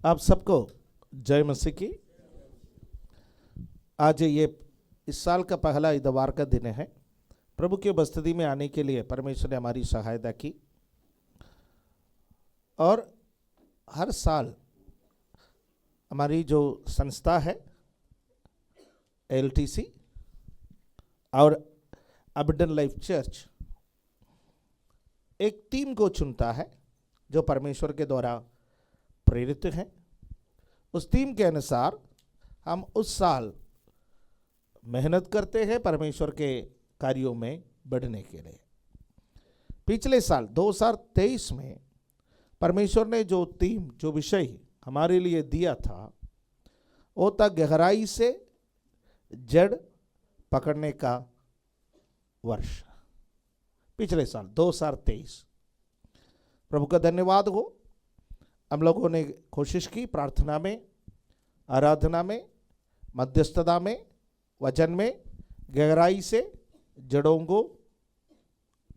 आप सबको जय मसीह की। आज ये इस साल का पहला इतवार का दिन है। प्रभु की उपस्थिति में आने के लिए परमेश्वर ने हमारी सहायता की और हर साल हमारी जो संस्था है LTC और अबंडेंट लाइफ चर्च एक टीम को चुनता है जो परमेश्वर के द्वारा प्रेरित हैं। उस टीम के अनुसार हम उस साल मेहनत करते हैं परमेश्वर के कार्यों में बढ़ने के लिए। पिछले साल 2023 में परमेश्वर ने जो टीम जो विषय हमारे लिए दिया था वो था गहराई से जड़ पकड़ने का वर्ष। पिछले साल 2023 प्रभु का धन्यवाद हो। हम लोगों ने कोशिश की प्रार्थना में, आराधना में, मध्यस्थता में, वचन में गहराई से जड़ों को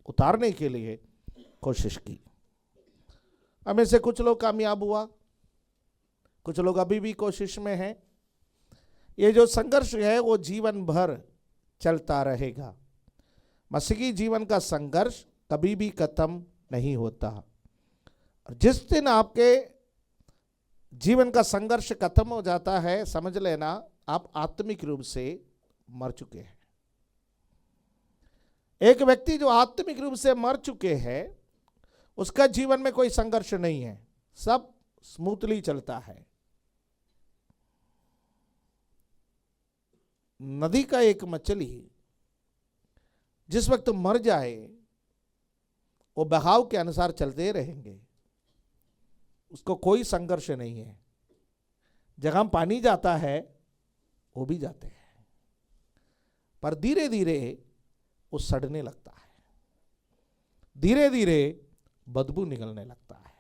उतारने के लिए कोशिश की। हमें से कुछ लोग कामयाब हुआ, कुछ लोग अभी भी कोशिश में हैं। ये जो संघर्ष है वो जीवन भर चलता रहेगा। मसीही जीवन का संघर्ष कभी भी खत्म नहीं होता। जिस दिन आपके जीवन का संघर्ष खत्म हो जाता है, समझ लेना आप आत्मिक रूप से मर चुके हैं। एक व्यक्ति जो आत्मिक रूप से मर चुके हैं उसका जीवन में कोई संघर्ष नहीं है, सब स्मूथली चलता है। नदी का एक मछली जिस वक्त मर जाए वो बहाव के अनुसार चलते रहेंगे, उसको कोई संघर्ष नहीं है। जहां पानी जाता है वो भी जाते हैं, पर धीरे धीरे वो सड़ने लगता है, धीरे धीरे बदबू निकलने लगता है,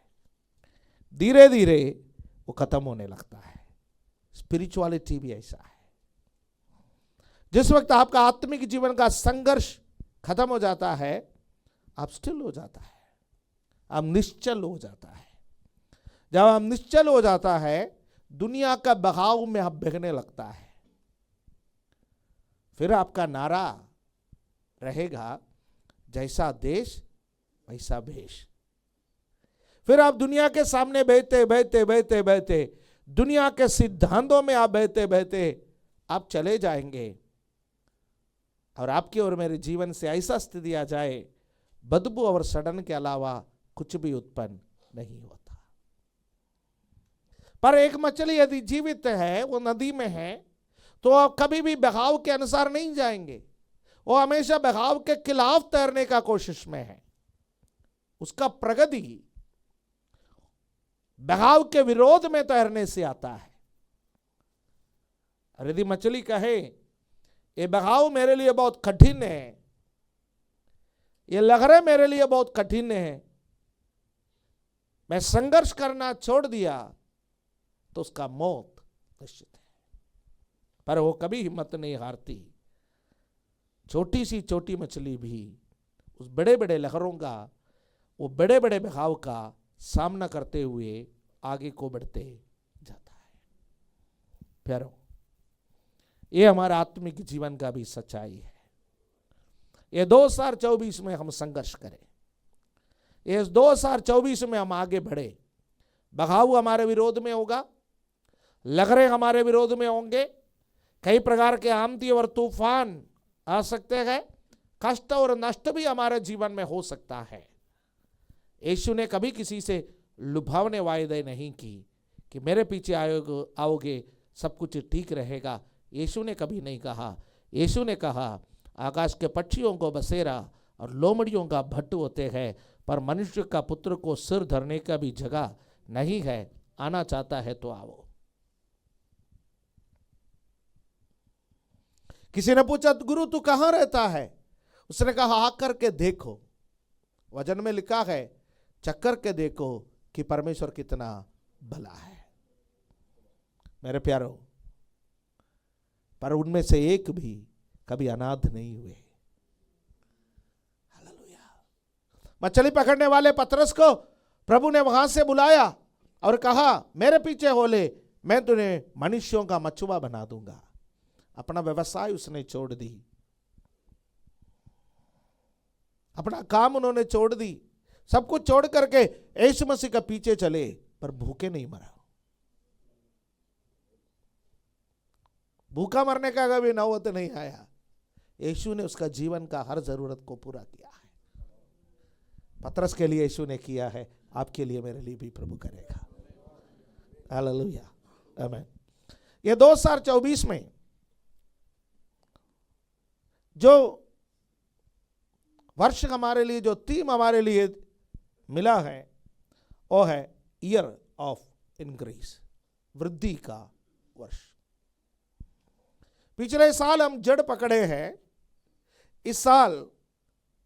धीरे धीरे वो खत्म होने लगता है। स्पिरिचुअलिटी भी ऐसा है। जिस वक्त आपका आत्मिक जीवन का संघर्ष खत्म हो जाता है, आप स्टिल हो जाता है, आप निश्चल हो जाता है। जब आप निश्चल हो जाता है, दुनिया का बहाव में आप बहने लगता है। फिर आपका नारा रहेगा, जैसा देश वैसा भेष। फिर आप दुनिया के सामने बहते बहते बहते बहते, दुनिया के सिद्धांतों में आप बहते बहते आप चले जाएंगे और आपके और मेरे जीवन से ऐसा स्थिति आ जाए, बदबू और सड़न के अलावा कुछ भी उत्पन्न नहीं होता। पर एक मछली यदि जीवित है, वो नदी में है, तो आप कभी भी बहाव के अनुसार नहीं जाएंगे। वो हमेशा बहाव के खिलाफ तैरने का कोशिश में है। उसका प्रगति बहाव के विरोध में तैरने से आता है। और यदि मछली कहे ये बहाव मेरे लिए बहुत कठिन है, ये लहरें मेरे लिए बहुत कठिन है, मैं संघर्ष करना छोड़ दिया, तो उसका मौत निश्चित है। पर वो कभी हिम्मत नहीं हारती। छोटी सी छोटी मछली भी उस बड़े बड़े लहरों का, वो बड़े बड़े बहाव का सामना करते हुए आगे को बढ़ते जाता है। प्यारों, ये हमारा आत्मिक जीवन का भी सच्चाई है। ये 2024 में हम संघर्ष करें, ये 2024 में हम आगे बढ़े। बहाव हमारे विरोध में होगा, लहरें हमारे विरोध में होंगे, कई प्रकार के आंधी और तूफान आ सकते हैं, कष्ट और नष्ट भी हमारे जीवन में हो सकता है। यीशु ने कभी किसी से लुभावने वायदे नहीं की कि मेरे पीछे आओगे सब कुछ ठीक रहेगा। यीशु ने कभी नहीं कहा। यीशु ने कहा, आकाश के पक्षियों को बसेरा और लोमड़ियों का भट्ट होते हैं, पर मनुष्य का पुत्र को सिर धरने का भी जगह नहीं है। आना चाहता है तो आओ। किसी ने पूछा, गुरु तू कहां रहता है? उसने कहा, आकर के देखो। वचन में लिखा है, चक्कर के देखो कि परमेश्वर कितना भला है। मेरे प्यारों, पर उनमें से एक भी कभी अनाथ नहीं हुए। हालेलुया। मछली पकड़ने वाले पतरस को प्रभु ने वहां से बुलाया और कहा, मेरे पीछे हो ले, मैं तुम्हें मनुष्यों का मछुआ बना दूंगा। अपना व्यवसाय उसने छोड़ दी, अपना काम उन्होंने छोड़ दी, सब कुछ छोड़ करके यीशु मसीह का पीछे चले, पर भूखे नहीं मरा। भूखा मरने का कभी नौबत नहीं आया। यीशु ने उसका जीवन का हर जरूरत को पूरा किया है। पतरस के लिए यीशु ने किया है, आपके लिए मेरे लिए भी प्रभु करेगा। हालेलुया, आमीन। ये 2024 में जो वर्ष हमारे लिए, जो थीम हमारे लिए मिला है, वो है ईयर ऑफ इंक्रीज, वृद्धि का वर्ष। पिछले साल हम जड़ पकड़े हैं, इस साल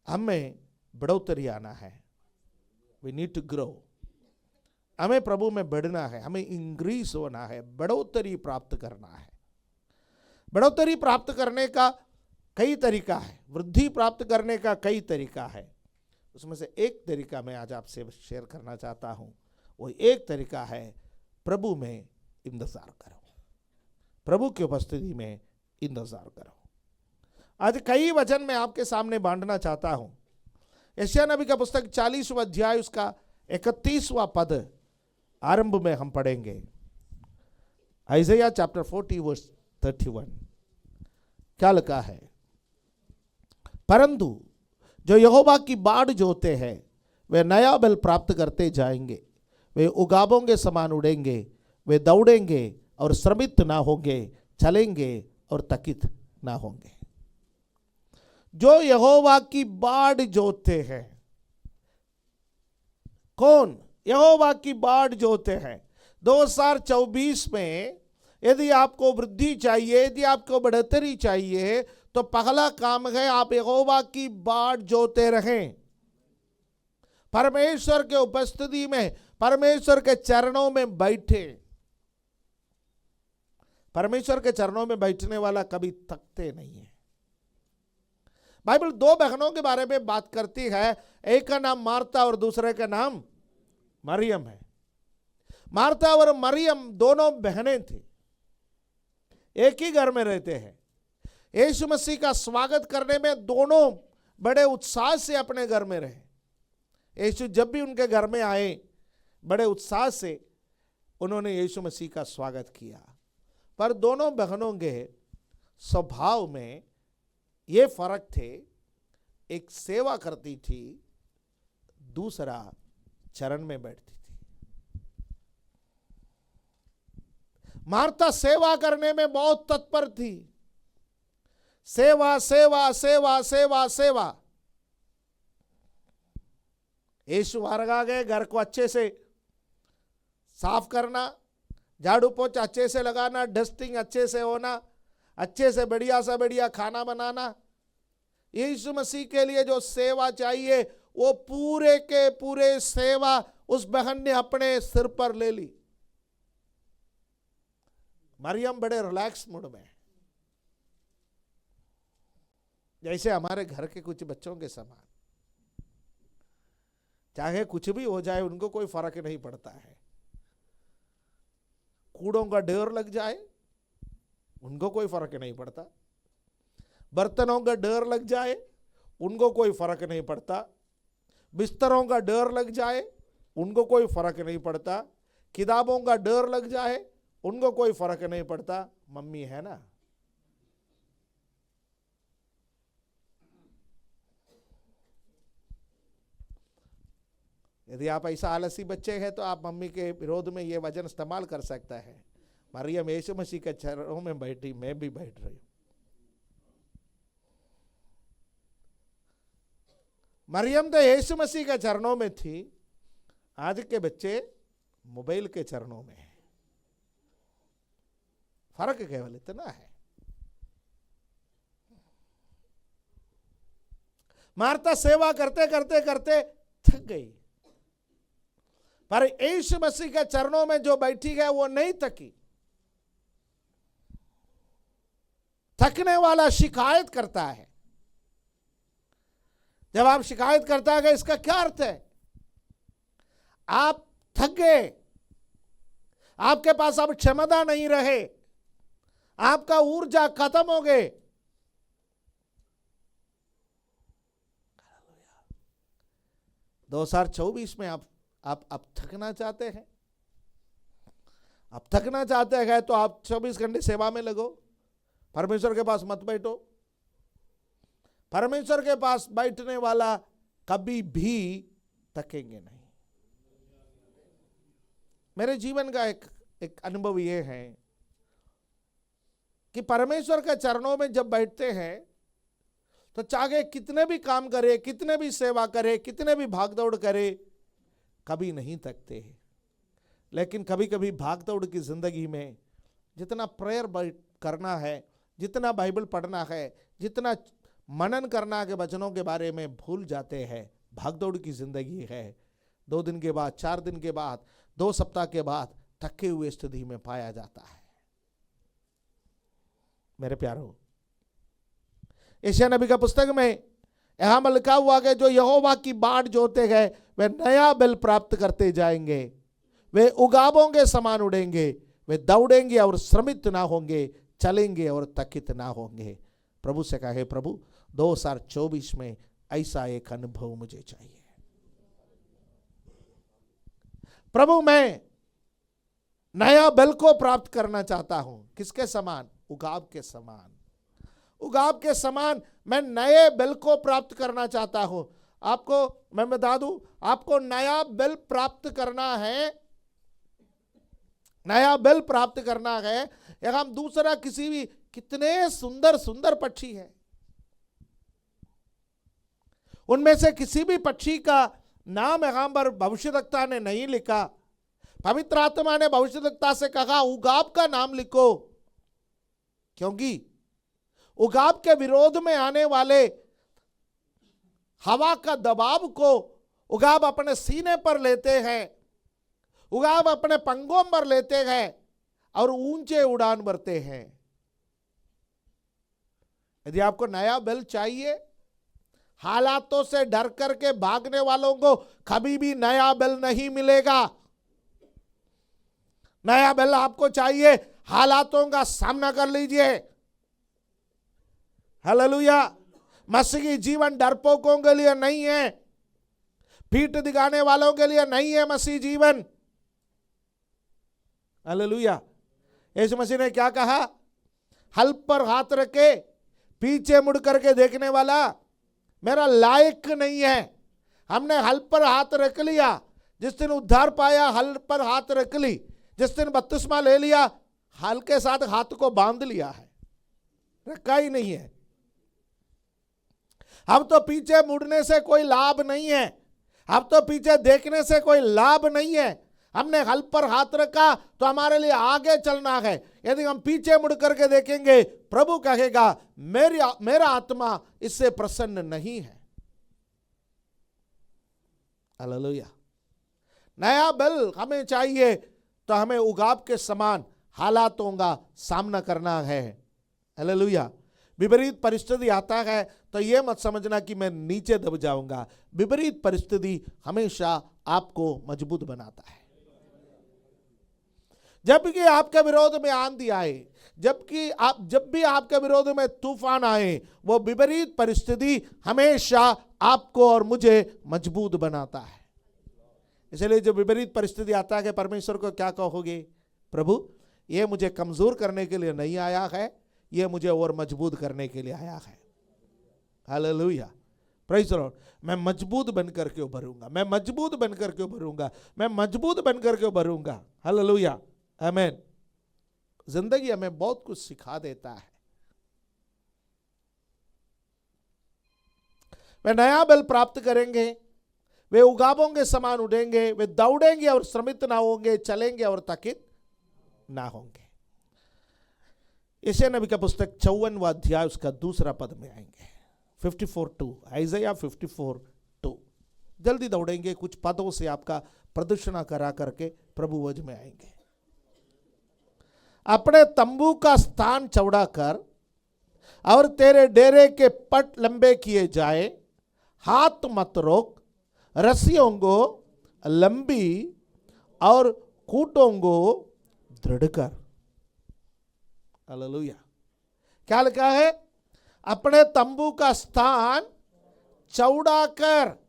हमें बढ़ोतरी आना है। वी नीड टू ग्रो, हमें प्रभु में बढ़ना है, हमें इंक्रीज होना है, बढ़ोतरी प्राप्त करना है। बढ़ोतरी प्राप्त करने का कई तरीका है, वृद्धि प्राप्त करने का कई तरीका है। उसमें से एक तरीका मैं आज आपसे शेयर करना चाहता हूं। वो एक तरीका है, प्रभु में इंतजार करो, प्रभु की उपस्थिति में इंतजार करो। आज कई वचन मैं आपके सामने बांटना चाहता हूं। यशायाह नबी का पुस्तक 40वां अध्याय उसका 31वां पद आरंभ में हम पढ़ेंगे। आइज़ाया चैप्टर 40 वर्स 31 क्या लिखा है? परंतु जो यहोवा की बाढ़ जोते हैं वे नया बल प्राप्त करते जाएंगे, वे उगाबों के समान उड़ेंगे, वे दौड़ेंगे और श्रमित ना होंगे, चलेंगे और थकित ना होंगे। जो यहोवा की बाढ़ जोते हैं, कौन? यहोवा की बाढ़ जोते हैं। 2024 में यदि आपको वृद्धि चाहिए, यदि आपको बढ़ोतरी चाहिए, तो पहला काम है आप यहोवा की बाढ़ जोते रहें। परमेश्वर के उपस्थिति में, परमेश्वर के चरणों में बैठे। परमेश्वर के चरणों में बैठने वाला कभी थकते नहीं है। बाइबल दो बहनों के बारे में बात करती है, एक का नाम मार्था और दूसरे का नाम मरियम है। मार्था और मरियम दोनों बहनें थी, एक ही घर में रहते हैं। यीशु मसीह का स्वागत करने में दोनों बड़े उत्साह से अपने घर में रहे। यीशु जब भी उनके घर में आए, बड़े उत्साह से उन्होंने यीशु मसीह का स्वागत किया। पर दोनों बहनों के स्वभाव में ये फर्क थे, एक सेवा करती थी, दूसरा चरण में बैठती थी। मार्था सेवा करने में बहुत तत्पर थी। सेवा सेवा सेवा सेवा सेवा। यीशु बाहर आ गए, घर को अच्छे से साफ करना, झाड़ू पोछा अच्छे से लगाना, डस्टिंग अच्छे से होना, अच्छे से बढ़िया सा बढ़िया खाना बनाना। यीशु मसीह के लिए जो सेवा चाहिए वो पूरे के पूरे सेवा उस बहन ने अपने सिर पर ले ली। मरियम बड़े रिलैक्स मूड में, जैसे हमारे घर के कुछ बच्चों के समान, चाहे कुछ भी हो जाए उनको कोई फर्क नहीं पड़ता है। कूड़ों का ढेर लग जाए उनको कोई फर्क नहीं पड़ता, बर्तनों का ढेर लग जाए उनको कोई फर्क नहीं पड़ता, बिस्तरों का ढेर लग जाए उनको कोई फर्क नहीं पड़ता, किताबों का ढेर लग जाए उनको कोई फर्क नहीं पड़ता। मम्मी है ना, यदि आप ऐसा आलसी बच्चे हैं तो आप मम्मी के विरोध में ये वचन इस्तेमाल कर सकता है। मरियम यीशु मसीह के चरणों में बैठी, मैं भी बैठ रही हूं। मरियम तो यीशु मसीह के चरणों में थी, आज के बच्चे मोबाइल के चरणों में हैं। फर्क केवल इतना है। मार्था सेवा करते करते करते थक गई, पर यीशु मसीह के चरणों में जो बैठी है वो नहीं थकी। थकने वाला शिकायत करता है। जब आप शिकायत करता है इसका क्या अर्थ है? आप थक गए, आपके पास अब क्षमता नहीं रहे, आपका ऊर्जा खत्म हो गए। 2024 में आप अब थकना चाहते हैं, आप थकना चाहते हैं तो आप 24 घंटे सेवा में लगो। परमेश्वर के पास मत बैठो। परमेश्वर के पास बैठने वाला कभी भी थकेंगे नहीं। मेरे जीवन का एक अनुभव यह है कि परमेश्वर के चरणों में जब बैठते हैं तो चाहे कितने भी काम करे, कितने भी सेवा करे, कितने भी भागदौड़ करे, कभी नहीं थकते हैं। लेकिन कभी कभी भागदौड़ की जिंदगी में जितना प्रेयर करना है, जितना बाइबल पढ़ना है, जितना मनन करना है के वचनों के बारे में भूल जाते हैं। भागदौड़ की जिंदगी है। 2 दिन के बाद, 4 दिन के बाद, 2 सप्ताह के बाद थके हुए स्थिति में पाया जाता है। मेरे प्यारों, यशायाह नबी का पुस्तक में यहां लिखा हुआ है, जो यहोवा की बाट जोते गए वे नया बल प्राप्त करते जाएंगे, वे उगाबों के समान उड़ेंगे, वे दौड़ेंगे और श्रमित ना होंगे, चलेंगे और थकित ना होंगे। प्रभु से कहे, प्रभु 2024 में ऐसा एक अनुभव मुझे चाहिए। प्रभु मैं नया बल को प्राप्त करना चाहता हूं। किसके समान? उगाब के समान। उगाब के समान मैं नए बल को प्राप्त करना चाहता हूं। आपको मैं बता दूं, आपको नया बल प्राप्त करना है, नया बल प्राप्त करना है। एक हम दूसरा किसी भी, कितने सुंदर सुंदर पक्षी हैं, उनमें से किसी भी पक्षी का नाम यहां पर भविष्यद्वक्ता ने नहीं लिखा। पवित्र आत्मा ने भविष्यद्वक्ता से कहा उगाब का नाम लिखो, क्योंकि उगाब के विरोध में आने वाले हवा का दबाव को उगाब अपने सीने पर लेते हैं, उगाब अपने पंगों पर लेते हैं और ऊंचे उड़ान भरते हैं। यदि आपको नया बल चाहिए, हालातों से डर करके भागने वालों को कभी भी नया बल नहीं मिलेगा। नया बल आपको चाहिए, हालातों का सामना कर लीजिए। हालेलुया। मसीही जीवन डरपोकों के लिए नहीं है, पीठ दिखाने वालों के लिए नहीं है मसीह जीवन। हालेलुया। यीशु मसीह ने क्या कहा? हल पर हाथ रखे पीछे मुड़ करके देखने वाला मेरा लायक नहीं है। हमने हल पर हाथ रख लिया, जिस दिन उद्धार पाया हल पर हाथ रख ली, जिस दिन बपतिस्मा ले लिया हल के साथ हाथ को बांध लिया है, रखा ही नहीं है। अब तो पीछे मुड़ने से कोई लाभ नहीं है, अब तो पीछे देखने से कोई लाभ नहीं है। हमने हल पर हाथ रखा तो हमारे लिए आगे चलना है। यदि हम पीछे मुड़ करके देखेंगे, प्रभु कहेगा मेरा आत्मा इससे प्रसन्न नहीं है। हालेलुया। नया बल हमें चाहिए तो हमें उगाब के समान हालातों का सामना करना है। हालेलुया। विपरीत परिस्थिति आता है तो यह मत समझना कि मैं नीचे दब जाऊंगा। विपरीत परिस्थिति हमेशा आपको मजबूत बनाता है। जब भी आपके विरोध में आंधी आए, जब भी आपके विरोध में तूफान आए, वो विपरीत परिस्थिति हमेशा आपको और मुझे मजबूत बनाता है। इसलिए जब विपरीत परिस्थिति आता है, परमेश्वर को क्या कहोगे? प्रभु ये मुझे कमजोर करने के लिए नहीं आया है, ये मुझे और मजबूत करने के लिए आया है। हालेलुया। Praise the Lord. मैं मजबूत बनकर के उभरूंगा, मैं मजबूत बनकर के उभरूंगा, मैं मजबूत बनकर के उभरूंगा। हालेलुया। आमीन। जिंदगी हमें बहुत कुछ सिखा देता है। वे नया बल प्राप्त करेंगे, वे उगाबों के समान उड़ेंगे, वे दौड़ेंगे और श्रमित ना होंगे, चलेंगे और थकित ना होंगे। यशायाह नबी का पुस्तक 54वां अध्याय उसका 2 पद में आएंगे। 54:2, आइज़ाया 54:2। जल्दी दौड़ेंगे, कुछ पदों से आपका प्रदर्शन करा करके प्रभु वज में आएंगे। अपने तंबू का स्थान चौड़ा कर और तेरे डेरे के पट लंबे किए जाए, हाथ मत रोक, रस्सियों को लंबी और खूंटों को दृढ़ कर। हालेलुया। क्या लिखा है? अपने तंबू का स्थान चौड़ा कर।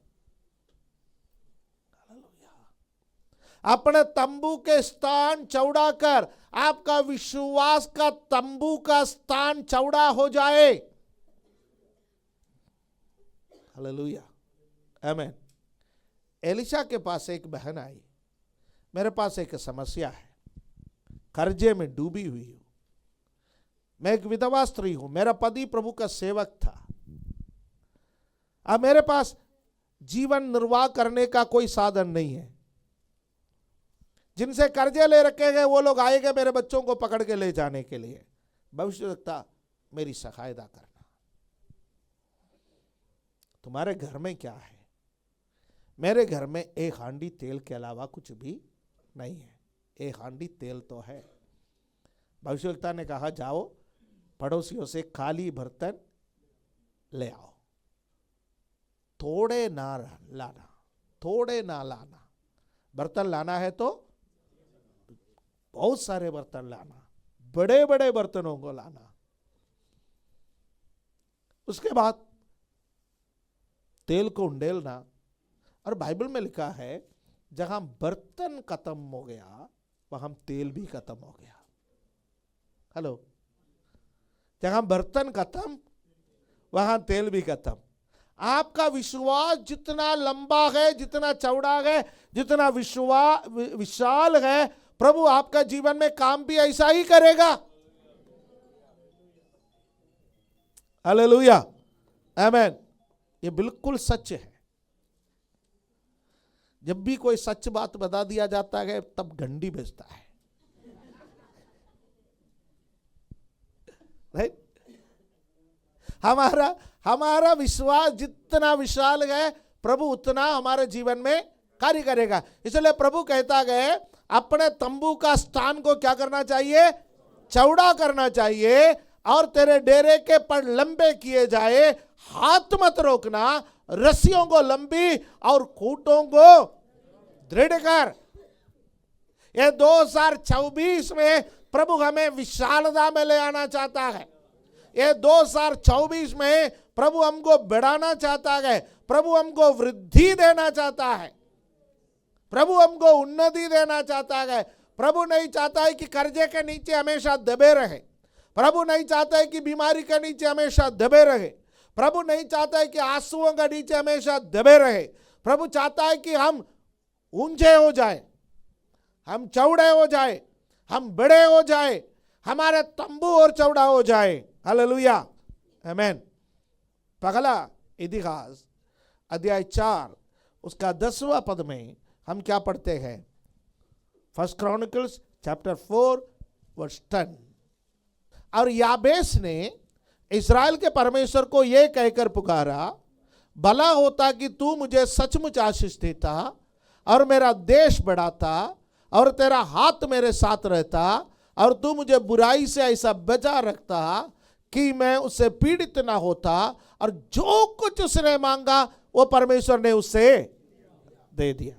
अपने तंबू के स्थान चौड़ा कर। आपका विश्वास का तंबू का स्थान चौड़ा हो जाए। हालेलुया, आमीन। एलिशा के पास एक बहन आई, मेरे पास एक समस्या है, कर्जे में डूबी हुई हूं, मैं एक विधवा स्त्री हूं, मेरा पति प्रभु का सेवक था, अब मेरे पास जीवन निर्वाह करने का कोई साधन नहीं है। जिनसे कर्जे ले रखे गए वो लोग आएंगे मेरे बच्चों को पकड़ के ले जाने के लिए। भविष्यवक्ता, मेरी सहायता करना। तुम्हारे घर में क्या है? मेरे घर में एक हांडी तेल के अलावा कुछ भी नहीं है। एक हांडी तेल तो है। भविष्यवक्ता ने कहा, जाओ पड़ोसियों से खाली बर्तन ले आओ, थोड़े ना लाना, थोड़े ना लाना। बर्तन लाना है तो बहुत सारे बर्तन लाना, बड़े बड़े बर्तनों को लाना। उसके बाद तेल को उंडेलना। और बाइबल में लिखा है, जहां बर्तन खत्म हो गया वहां तेल भी खत्म हो गया। हेलो, जहां बर्तन खत्म वहां तेल भी खत्म। आपका विश्वास जितना लंबा है, जितना चौड़ा है, जितना विशाल है, प्रभु आपका जीवन में काम भी ऐसा ही करेगा। हालेलुया, आमीन। ये बिल्कुल सच है। जब भी कोई सच बात बता दिया जाता है तब घंटी बजता है, राइट? हमारा विश्वास जितना विशाल है, प्रभु उतना हमारे जीवन में कार्य करेगा। इसलिए प्रभु कहता है, अपने तंबू का स्थान को क्या करना चाहिए? चौड़ा करना चाहिए, और तेरे डेरे के पर लंबे किए जाए। हाथ मत रोकना, रस्सियों को लंबी और खूंटों को दृढ़ कर। ये 2024 में प्रभु हमें विशालता में ले आना चाहता है। ये 2024 में प्रभु हमको बढ़ाना चाहता है। प्रभु हमको वृद्धि देना चाहता है। प्रभु हमको उन्नति देना चाहता है। प्रभु नहीं चाहता है कि कर्जे के नीचे हमेशा दबे रहे। प्रभु नहीं चाहता है कि बीमारी के नीचे हमेशा दबे रहे। प्रभु नहीं चाहता है कि आंसुओं के नीचे हमेशा दबे रहे। प्रभु चाहता है कि हम ऊंचे हो जाए, हम चौड़े हो जाए, हम बड़े हो जाए, हमारे तंबू और चौड़ा हो जाए। हालेलुया, आमीन। पहला इतिहास अध्याय 4 उसका 10वां पद में हम क्या पढ़ते हैं? First Chronicles chapter 4 verse 10। और याबेस ने इस्राएल के परमेश्वर को यह कहकर पुकारा, भला होता कि तू मुझे सचमुच आशीष देता और मेरा देश बढ़ाता और तेरा हाथ मेरे साथ रहता, और तू मुझे बुराई से ऐसा बचा रखता कि मैं उससे पीड़ित ना होता, और जो कुछ उसने मांगा वो परमेश्वर ने उससे दे दिया।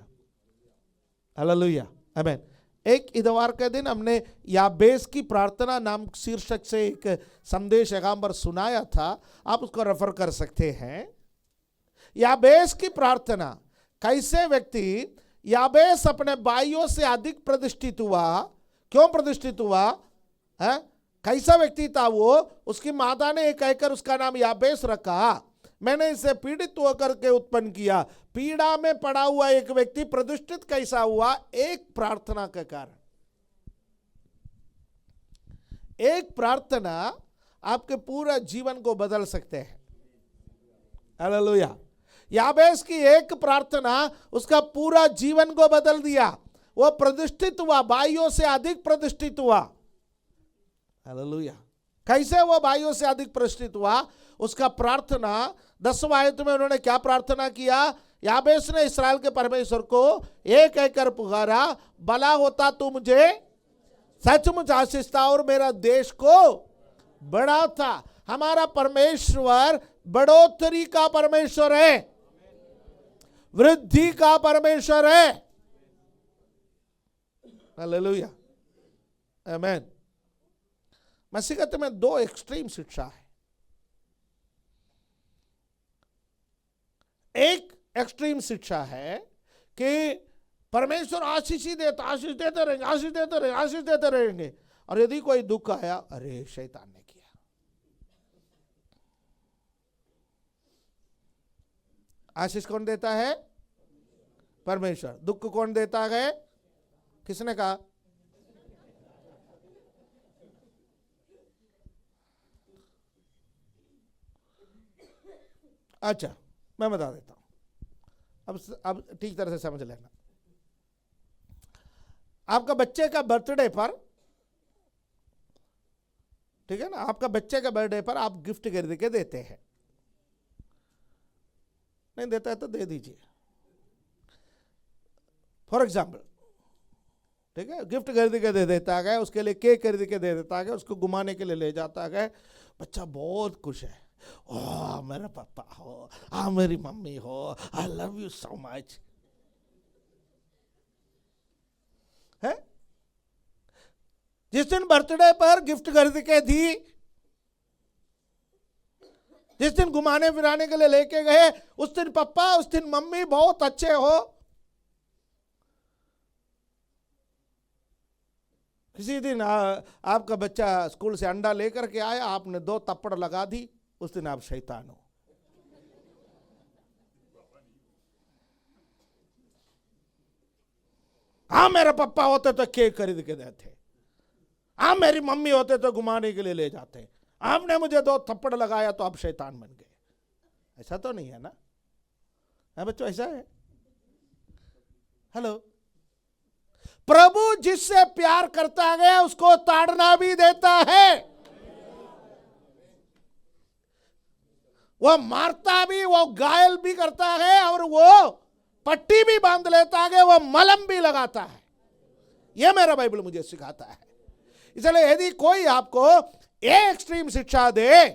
हालेलुया, आमीन। एक इतवार के दिन हमने याबेस की प्रार्थना नाम शीर्षक से एक संदेश यहाँ पर सुनाया था, आप उसको रेफर कर सकते हैं। याबेस की प्रार्थना, कैसे व्यक्ति याबेस अपने भाइयों से अधिक प्रतिष्ठित हुआ। क्यों प्रतिष्ठित हुआ है? कैसा व्यक्ति था वो? उसकी माता ने एक कहकर उसका नाम याबेस रखा, मैंने इसे पीड़ित होकर के उत्पन्न किया। पीड़ा में पड़ा हुआ एक व्यक्ति प्रतिष्ठित कैसा हुआ? एक प्रार्थना के कारण। एक प्रार्थना आपके पूरा जीवन को बदल सकते हैं। हालेलुया। याबेस की एक प्रार्थना उसका पूरा जीवन को बदल दिया। वो प्रतिष्ठित हुआ, भाइयों से अधिक प्रतिष्ठित हुआ। हालेलुया। कैसे वो भाइयों से अधिक प्रतिष्ठित हुआ? उसका प्रार्थना 10वां आयत में उन्होंने क्या प्रार्थना किया? याबेस ने इस्राएल के परमेश्वर को एक कहकर पुकारा, भला होता तू मुझे सचमुच आशीष देता और मेरा देश को बढ़ाता। हमारा परमेश्वर बढ़ोतरी का परमेश्वर है, वृद्धि का परमेश्वर है। हालेलुया, आमेन। मसीहत में दो एक्सट्रीम शिक्षा है। एक एक्सट्रीम शिक्षा है कि परमेश्वर आशीष ही देता, आशीष देते रहेंगे, आशीष देते रहेंगे, आशीष देते रहेंगे, और यदि कोई दुख आया, अरे शैतान ने किया। आशीष कौन देता है? परमेश्वर। दुख कौन देता है? किसने कहा? अच्छा, मैं बता देता हूं, अब ठीक तरह से समझ लेना। आपका बच्चे का बर्थडे पर, ठीक है ना, आपका बच्चे का बर्थडे पर आप गिफ्ट खरीद के देते हैं। नहीं देता है तो दे दीजिए। फॉर एग्जाम्पल, ठीक है, गिफ्ट खरीद के दे देता है, उसके लिए केक खरीद के दे देता है, उसको घुमाने के लिए ले जाता है, बच्चा बहुत खुश है। ओह मेरा पापा हो, हाँ मेरी मम्मी हो, I love you so much. है जिस दिन बर्थडे पर गिफ्ट खरीद के दी, जिस दिन घुमाने फिराने के लिए लेके गए, उस दिन पापा, उस दिन मम्मी बहुत अच्छे हो। किसी दिन आपका बच्चा स्कूल से अंडा लेकर के आया, आपने 2 थप्पड़ लगा दी, उस दिन आप शैतान हो। हाँ मेरे पापा होते तो केक खरीद के देते, हाँ मेरी मम्मी होते तो घुमाने के लिए ले जाते, आपने मुझे 2 थप्पड़ लगाया तो आप शैतान बन गए। ऐसा तो नहीं है ना? है बच्चों, ऐसा है? हेलो। प्रभु जिससे प्यार करता है उसको ताड़ना भी देता है, वो मारता भी, वो घायल भी करता है, और वो पट्टी भी बांध लेता है, वो मलम भी लगाता है। यह मेरा बाइबल मुझे सिखाता है। इसलिए यदि कोई आपको एक एक्सट्रीम शिक्षा दे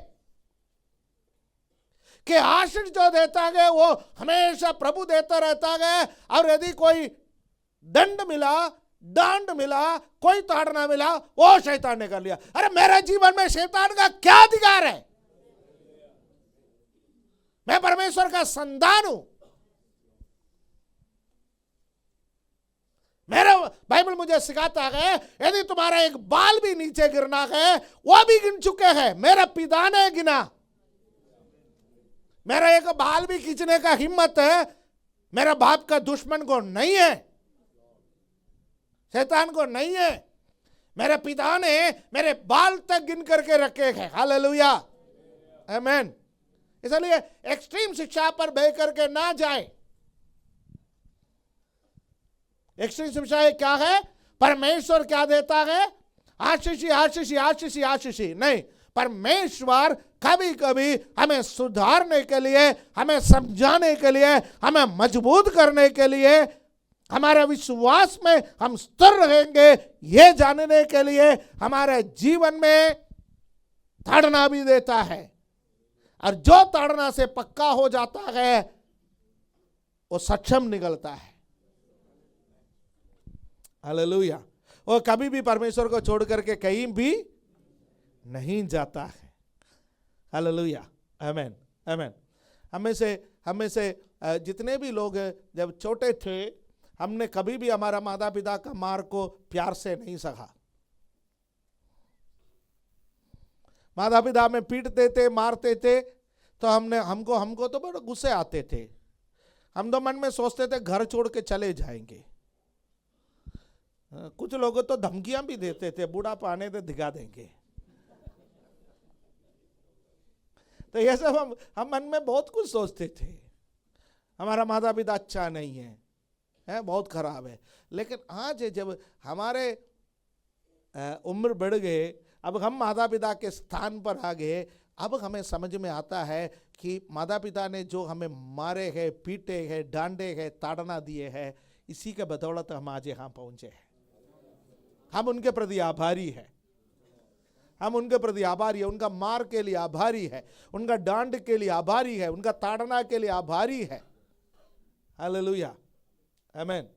कि आशीष जो देता है वो हमेशा प्रभु देता रहता है, और यदि कोई दंड मिला, डांड मिला, कोई ताड़ना मिला, वो शैतान ने कर लिया। अरे मेरे जीवन में शैतान का क्या अधिकार है? मैं परमेश्वर का संतान हूं। मेरा बाइबल मुझे सिखाता है यदि तुम्हारा एक बाल भी नीचे गिरना है, वो भी गिन चुके हैं, मेरा पिता ने गिना। मेरा एक बाल भी खींचने का हिम्मत है मेरा बाप का दुश्मन को नहीं है, शैतान को नहीं है। मेरे पिता ने मेरे बाल तक गिन करके रखे हैं। हालेलुया, आमेन। इसलिए एक्सट्रीम शिक्षा पर बह करके ना जाए। एक्सट्रीम शिक्षा क्या है? परमेश्वर क्या देता है? आशीष, आशीष, आशीष, आशीष नहीं। परमेश्वर कभी कभी हमें सुधारने के लिए, हमें समझाने के लिए, हमें मजबूत करने के लिए, हमारे विश्वास में हम स्थिर रहेंगे ये जानने के लिए हमारे जीवन में ताड़ना भी देता है। और जो ताड़ना से पक्का हो जाता है वो सक्षम निकलता है। हालेलुया। वो कभी भी परमेश्वर को छोड़ करके कहीं भी नहीं जाता है। हालेलुया, आमेन, आमेन। हमें से जितने भी लोग जब छोटे थे, हमने कभी भी हमारा माता पिता का मार को प्यार से नहीं सहा। माता पिता में पीटते थे, मारते थे, तो हमको तो बड़े गुस्से आते थे। हम तो मन में सोचते थे घर छोड़ के चले जाएंगे। कुछ लोग तो धमकियां भी देते थे, बुढ़ापा आने तो दिखा देंगे। तो ये सब हम मन में बहुत कुछ सोचते थे। हमारा माता पिता अच्छा नहीं है, बहुत खराब है। लेकिन आज जब हमारे उम्र बढ़ गए, अब हम माता पिता के स्थान पर आ गए, अब हमें समझ में आता है कि माता पिता ने जो हमें मारे हैं, पीटे हैं, डांटे हैं, ताड़ना दिए हैं, इसी के बदौलत हम आज यहाँ पहुंचे हैं। हम उनके प्रति आभारी हैं। हम उनके प्रति आभारी है, उनका मार के लिए आभारी है, उनका डांट के लिए आभारी है, उनका ताड़ना के लिए आभारी है। हालेलुया, आमेन,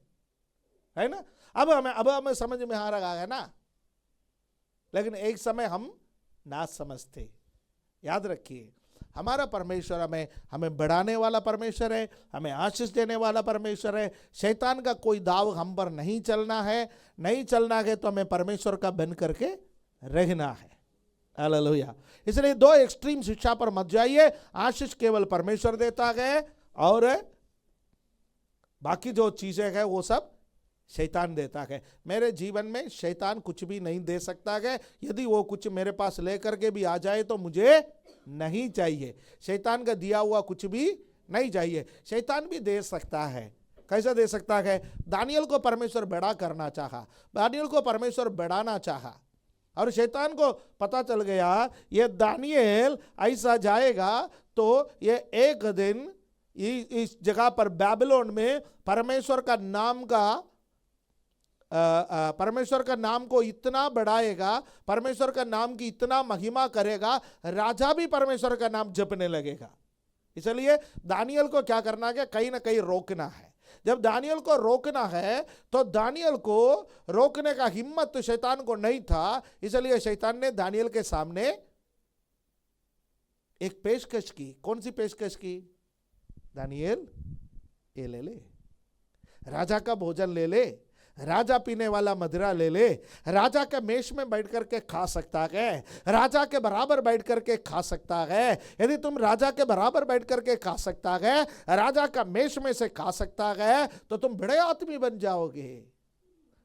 है ना। अब हमें समझ में आ रहा है ना लेकिन एक समय हम ना समझते। याद रखिए, हमारा परमेश्वर हमें बढ़ाने वाला परमेश्वर है, हमें आशीष देने वाला परमेश्वर है। शैतान का कोई दाव हम पर नहीं चलना है। नहीं चलना है तो हमें परमेश्वर का बन करके रहना है। हालेलुया। इसलिए दो एक्सट्रीम शिक्षा पर मत जाइए। आशीष केवल परमेश्वर देता है और बाकी जो चीजें हैं वो सब शैतान देता है। मेरे जीवन में शैतान कुछ भी नहीं दे सकता है। यदि वो कुछ मेरे पास लेकर के भी आ जाए तो मुझे नहीं चाहिए। शैतान का दिया हुआ कुछ भी नहीं चाहिए। शैतान भी दे सकता है। कैसे दे सकता है? दानियल को परमेश्वर बड़ा करना चाहा, दानियल को परमेश्वर बढ़ाना चाहा, और शैतान को पता चल गया ये दानियल ऐसा जाएगा तो ये एक दिन इस जगह पर बैबिलोन में परमेश्वर का नाम को इतना बढ़ाएगा, परमेश्वर का नाम की इतना महिमा करेगा, राजा भी परमेश्वर का नाम जपने लगेगा। इसलिए दानियल को क्या करना है? कहीं ना कहीं रोकना है। जब दानियल को रोकना है तो दानियल को रोकने का हिम्मत तो शैतान को नहीं था। इसलिए शैतान ने दानियल के सामने एक पेशकश की। कौन सी पेशकश की? दानियल, ये ले ले, राजा का भोजन ले ले, राजा पीने वाला मदिरा ले ले, राजा के मेष में बैठ करके खा सकता है, राजा के बराबर बैठ करके खा सकता है। यदि तुम राजा के बराबर बैठ करके खा सकता है, राजा का मेष में से खा सकता है, तो तुम बड़े आदमी बन जाओगे।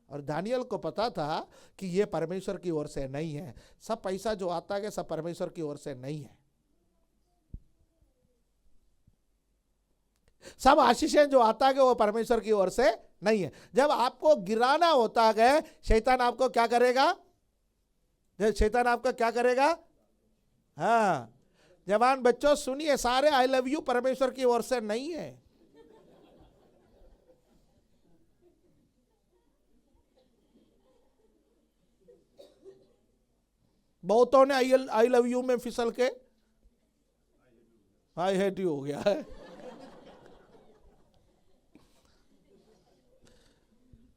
और दानियल को पता था कि यह परमेश्वर की ओर से नहीं है। सब पैसा जो आता है सब परमेश्वर की ओर से नहीं है। सब आशीषें जो आता है वो परमेश्वर की ओर से नहीं है। जब आपको गिराना होता है, शैतान आपको क्या करेगा? शैतान आपका क्या करेगा? हाँ, जवान बच्चों सुनिए, सारे आई लव यू परमेश्वर की ओर से नहीं है। बहुतों ने आई लव यू में फिसल के आई हेट यू हो गया है।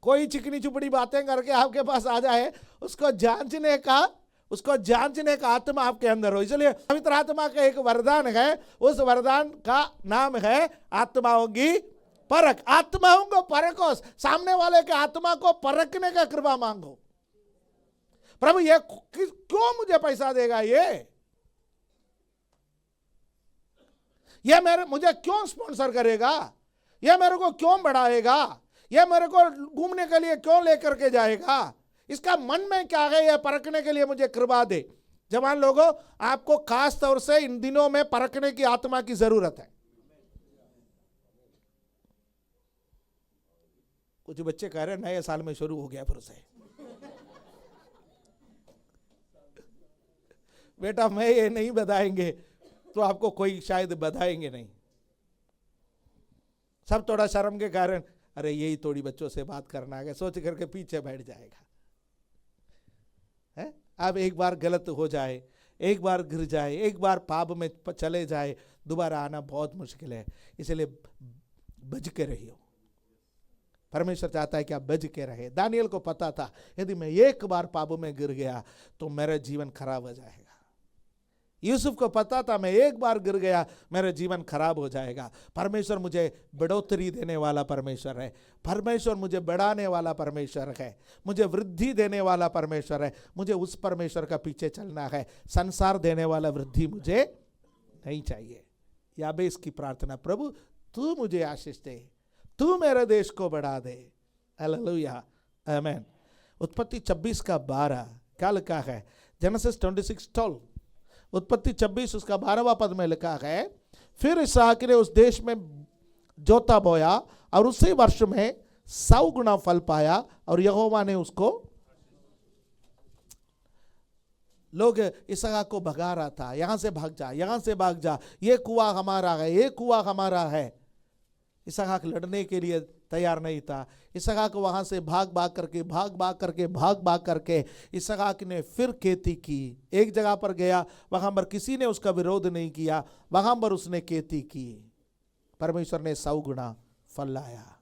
कोई चिकनी चुपड़ी बातें करके आपके पास आ जाए, उसको जांचने का आत्मा आपके अंदर हो। इसलिए पवित्र आत्मा का एक वरदान है, उस वरदान का नाम है आत्माओं की परख। आत्माओं को परखो, सामने वाले के आत्मा को परखने का कृपा मांगो। प्रभु ये क्यों मुझे पैसा देगा? ये मुझे क्यों स्पॉन्सर करेगा? ये मेरे को क्यों बढ़ाएगा? ये मेरे को घूमने के लिए क्यों लेकर के जाएगा? इसका मन में क्या है? ये परखने के लिए मुझे कृपा दे। जवान लोगों, आपको खास तौर से इन दिनों में परखने की आत्मा की जरूरत है। कुछ बच्चे कह रहे हैं नए साल में शुरू हो गया फिर से। बेटा मैं ये नहीं बताएंगे तो आपको कोई शायद बताएंगे नहीं। सब थोड़ा शर्म के कारण अरे यही थोड़ी बच्चों से बात करना है सोच करके पीछे बैठ जाएगा। है अब एक बार गलत हो जाए, एक बार गिर जाए, एक बार पाप में चले जाए, दोबारा आना बहुत मुश्किल है। इसलिए बच के रहियो। परमेश्वर चाहता है कि आप बच के रहे। दानियल को पता था यदि मैं एक बार पाप में गिर गया तो मेरा जीवन खराब हो जाएगा। यूसुफ को पता था मैं एक बार गिर गया मेरा जीवन खराब हो जाएगा। परमेश्वर मुझे बढ़ोतरी देने वाला परमेश्वर है। परमेश्वर मुझे बढ़ाने वाला परमेश्वर है। मुझे वृद्धि देने वाला परमेश्वर है। मुझे उस परमेश्वर का पीछे चलना है। संसार देने वाला वृद्धि मुझे नहीं चाहिए। याबेस की प्रार्थना, प्रभु तू मुझे आशीष दे, तू मेरे देश को बढ़ा दे। हालेलुया, आमीन। उत्पत्ति 26 का 12 क्या लिखा है? जेनेसिस 26:12। उत्पत्ति 26 उसका 12वां पद में लिखा है, फिर इसहाक ने उस देश में जोता बोया और उसी वर्ष में 100 गुना फल पाया और यहोवा ने उसको। लोग इसहाक को भगा रहा था, यहां से भाग जा, यहां से भाग जा, ये कुआं हमारा है, ये कुआं हमारा है। इसहाक लड़ने के लिए तैयार नहीं था। इसहाक वहां से भाग भाग करके इसहाक ने फिर खेती की। एक जगह पर गया, वहां पर किसी ने उसका विरोध नहीं किया, वहां पर उसने खेती की। परमेश्वर ने 100 गुना फल लाया।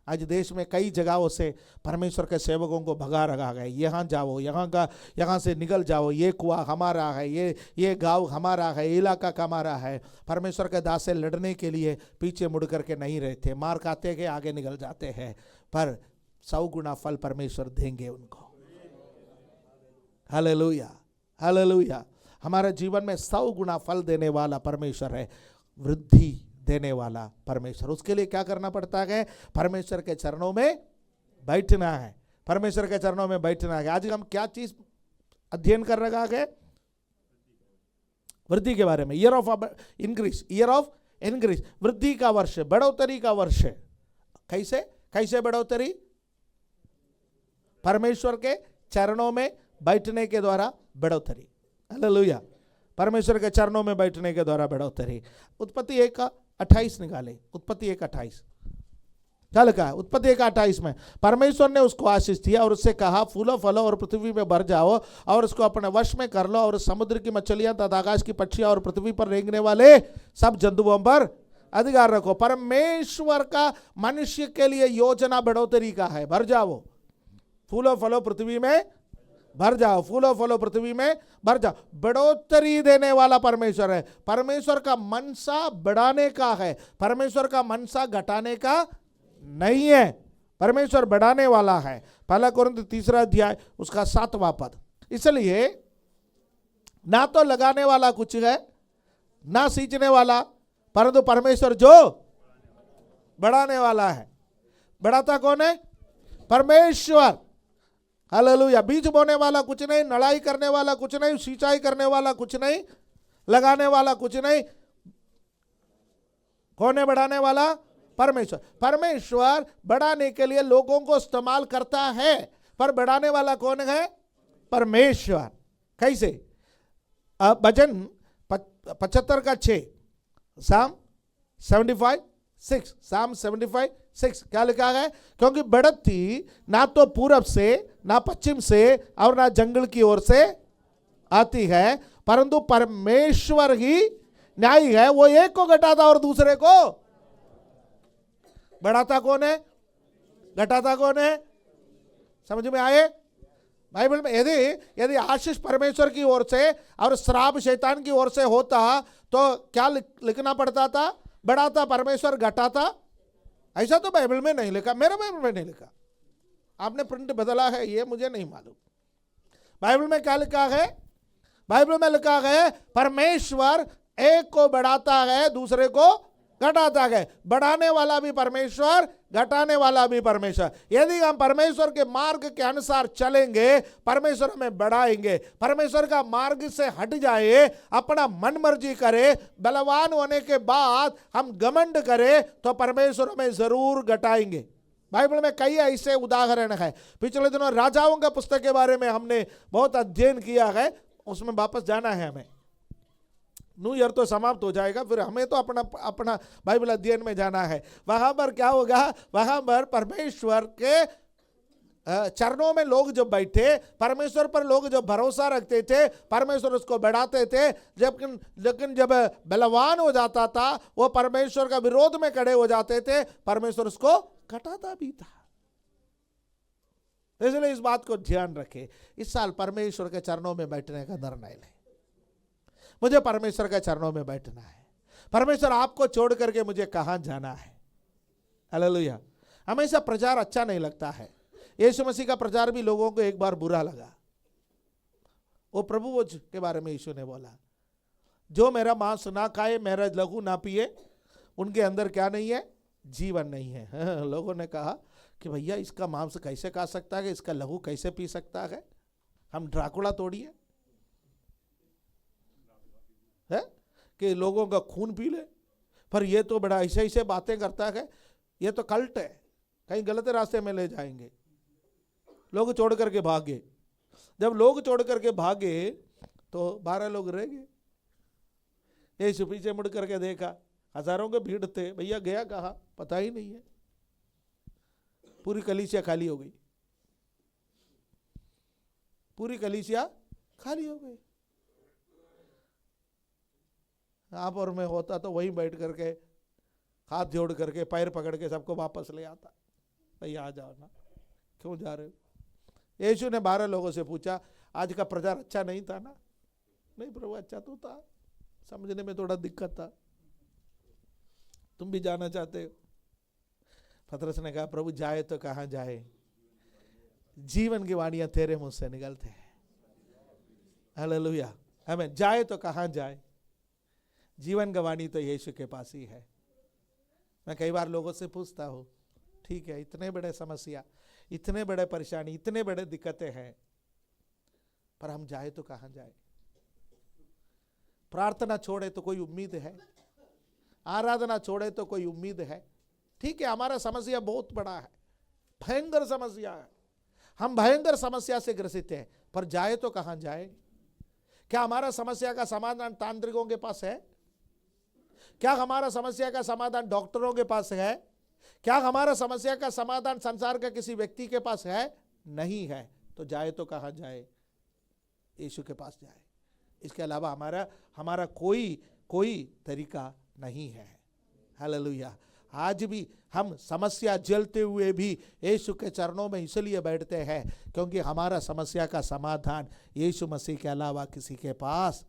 आज देश में कई जगहों से परमेश्वर के सेवकों को भगा रखा गया, यहाँ जाओ, यहाँ से निकल जाओ, ये कुआं हमारा है, ये गांव हमारा है, इलाका हमारा है। परमेश्वर के दास से लड़ने के लिए पीछे मुड़ करके नहीं रहते, मार खाते के आगे निकल जाते हैं, पर 100 गुना फल परमेश्वर देंगे उनको। Hallelujah, hallelujah. हमारे जीवन में 100 गुना फल देने वाला परमेश्वर है, वृद्धि देने वाला परमेश्वर। उसके लिए क्या करना पड़ता है? परमेश्वर के चरणों में बैठना है, परमेश्वर के चरणों में बैठना है। आज हम क्या चीज अध्ययन कर रखा है? वृद्धि के बारे में। Year of increase, year of increase, वृद्धि का वर्ष, बढ़ोतरी का वर्ष। कैसे कैसे बढ़ोतरी? परमेश्वर के चरणों में बैठने के द्वारा बढ़ोतरी। हालेलुया, परमेश्वर के चरणों में बैठने के द्वारा बढ़ोतरी। उत्पत्ति 1:28 निकाले, उत्पत्ति 1:28 क्या लिखा है? उत्पत्ति 1:28 में परमेश्वर ने उसको आशीष दिया और उससे कहा, फूलो फलो और पृथ्वी में भर जाओ और उसको अपने वश में कर लो और समुद्र की मछलियां तथा आकाश की पक्षियां और पृथ्वी पर रेंगने वाले सब जंतुओं पर अधिकार रखो। परमेश्वर का मनुष्य के लिए योजना बढ़ोतरी का है। भर जाओ, फूलो फलो पृथ्वी में भर जाओ, फूलो फलो पृथ्वी में भर जाओ। बढ़ोतरी देने वाला परमेश्वर है। परमेश्वर का मनसा बढ़ाने का है, परमेश्वर का मनसा घटाने का नहीं है। परमेश्वर बढ़ाने वाला है। 1 कोरिन्थ 3 उसका 7वां पद। इसलिए ना तो लगाने वाला कुछ है, ना सींचने वाला, परंतु परमेश्वर जो बढ़ाने वाला है। बढ़ाता कौन है? परमेश्वर। हालेलुया। बीज बोने वाला कुछ नहीं, नड़ाई करने वाला कुछ नहीं, सिंचाई करने वाला कुछ नहीं, लगाने वाला कुछ नहीं। कौन है बढ़ाने वाला? परमेश्वर। परमेश्वर बढ़ाने के लिए लोगों को इस्तेमाल करता है, पर बढ़ाने वाला कौन है? परमेश्वर। कैसे? भजन 75:6, साम 75:6, साम 75:6 क्या लिखा है? क्योंकि बढ़ती ना तो पूरब से, ना पश्चिम से और ना जंगल की ओर से आती है, परंतु परमेश्वर ही न्यायी है। वो एक को घटाता और दूसरे को बढ़ाता कौन है? घटाता कौन है? समझ में आए? बाइबल में यदि आशीष परमेश्वर की ओर से और श्राप शैतान की ओर से होता तो क्या लिखना पड़ता था? बढ़ाता परमेश्वर, घटाता। ऐसा तो बाइबल में नहीं लिखा, मेरे बाइबल में नहीं लिखा। आपने प्रिंट बदला है ये मुझे नहीं मालूम। बाइबल में क्या लिखा है? बाइबल में लिखा है परमेश्वर एक को बढ़ाता है, दूसरे को घटाता है। बढ़ाने वाला भी परमेश्वर, घटाने वाला भी परमेश्वर। यदि हम परमेश्वर के मार्ग के अनुसार चलेंगे, परमेश्वर हमें बढ़ाएंगे। परमेश्वर का मार्ग से हट जाए, अपना मन मर्जी करे, बलवान होने के बाद हम घमंड करें, तो परमेश्वर हमें जरूर घटाएंगे। बाइबल में कई ऐसे उदाहरण है। पिछले दिनों राजाओं का पुस्तक के बारे में हमने बहुत अध्ययन किया है, उसमें वापस जाना है हमें। न्यू ईयर तो समाप्त हो जाएगा, फिर हमें तो अपना बाइबल अध्ययन में जाना है। वहां पर क्या होगा? वहां पर परमेश्वर के चरणों में लोग जब बैठे, परमेश्वर पर लोग जब भरोसा रखते थे, परमेश्वर उसको बढ़ाते थे। लेकिन जब बलवान हो जाता था, वो परमेश्वर का विरोध में खड़े हो जाते थे, परमेश्वर उसको घटाता भी था। इसलिए इस बात को ध्यान रखें। इस साल परमेश्वर के चरणों में बैठने का निर्णय लें। मुझे परमेश्वर के चरणों में बैठना है। परमेश्वर आपको छोड़ करके मुझे कहां जाना है? हालेलुया। हमेशा प्रचार अच्छा नहीं लगता है। यीशु मसीह का प्रचार भी लोगों को एक बार बुरा लगा। वो प्रभु भोज के बारे में यीशु ने बोला, जो मेरा मांस ना खाए, मेरा लहू ना पिए, उनके अंदर क्या नहीं है? जीवन नहीं है। लोगों ने कहा कि भैया इसका मांस कैसे खा सकता है, इसका लहू कैसे पी सकता है? हम ड्राकुला तोड़िए है कि लोगों का खून पी ले। पर ये तो बड़ा ऐसे ऐसे बातें करता है, ये तो कल्ट है, कहीं गलत रास्ते में ले जाएंगे। लोग छोड़ करके भागे। जब लोग छोड़ करके भागे तो 12 लोग रह गए। यीशु पीछे मुड़ करके देखा, हजारों के भीड़ थे। भैया गया कहाँ? पता ही नहीं है। पूरी कलीसिया खाली हो गई, पूरी कलीसिया खाली हो गई। आप और मैं होता तो वहीं बैठ करके हाथ जोड़ करके पैर पकड़ के सबको वापस ले आता। भाई आ जाओ ना, क्यों जा रहे हो? यीशु ने 12 लोगों से पूछा, आज का प्रचार अच्छा नहीं था ना? नहीं प्रभु, अच्छा तो था, समझने में थोड़ा दिक्कत था। तुम भी जाना चाहते हो? पतरस ने कहा, प्रभु जाए तो कहाँ जाए, जीवन की वाणियां तेरे मुंह से निकलते हैं। हालेलुया, आमीन। जाए तो कहाँ जाए, जीवन का वाणी तो यीशु के पास ही है। मैं कई बार लोगों से पूछता हूँ, ठीक है, इतने बड़े समस्या, इतने बड़े परेशानी, इतने बड़े दिक्कतें हैं, पर हम जाए तो कहाँ जाए? प्रार्थना छोड़े तो कोई उम्मीद है? आराधना छोड़े तो कोई उम्मीद है? ठीक है, हमारा समस्या बहुत बड़ा है, भयंकर समस्या है, हम भयंकर समस्या से ग्रसित हैं, पर जाए तो कहाँ जाए? क्या हमारा समस्या का समाधान तांत्रिकों के पास है? क्या हमारा समस्या का समाधान डॉक्टरों के पास है? क्या हमारा समस्या का समाधान संसार का किसी व्यक्ति के पास है? नहीं है। तो जाए तो कहाँ जाए? यीशु के पास जाए। इसके अलावा हमारा कोई तरीका नहीं है। हालेलुया। आज भी हम समस्या झेलते हुए भी यीशु के चरणों में इसलिए बैठते हैं क्योंकि हमारा समस्या का समाधान यीशु मसीह के अलावा किसी के पास